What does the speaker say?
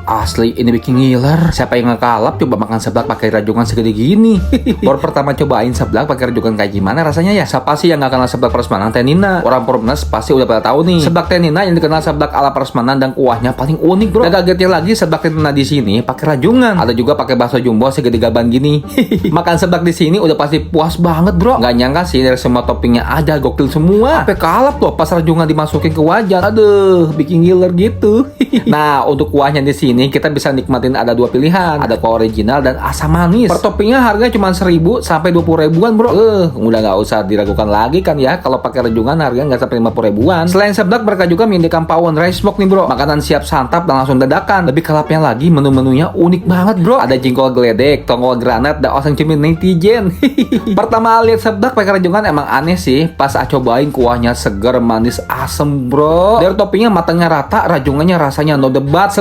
Asli ini bikin ngiler. Siapa yang ngekalap coba makan seblak pakai rajungan segede gini? Baru pertama cobain seblak pakai rajungan kayak gimana rasanya ya? Siapa sih yang gak kenal seblak Prasmanan Teh Nina? Orang Perumnas pasti udah pada tahu nih. Seblak Teh Nina yang dikenal seblak ala Prasmanan dan kuahnya paling unik, bro. Dan kagetnya lagi seblak Teh Nina di sini pakai rajungan. Ada juga pakai bakso jumbo segede gaban gini. Makan seblak di sini udah pasti puas banget, bro. Gak nyangka sih dari semua toppingnya ada gokil semua. Sampai kalap loh pas rajungan dimasukin ke wajan. Aduh, bikin ngiler gitu. Nah, untuk kuahnya di sini kita bisa nikmatin ada dua pilihan. Ada kuah original dan asam manis. Per toppingnya harganya cuma 1.000 sampai 20 ribuan, bro. Udah nggak usah diragukan lagi kan ya. Kalau pakai rajungan harganya nggak sampai 50 ribuan. Selain seblak, mereka juga menyediakan pawon rice smoke nih, bro. Makanan siap santap dan langsung dadakan. Lebih kalapnya lagi, menu-menunya unik banget, bro. Ada jengkol geledek, tongkol granat, dan oseng cemil netizen. Pertama lihat seblak pakai rajungan emang aneh sih. Pas cobain kuahnya segar, manis, asem, bro. Dari toppingnya matangnya rata, rajungannya rasanya no debat.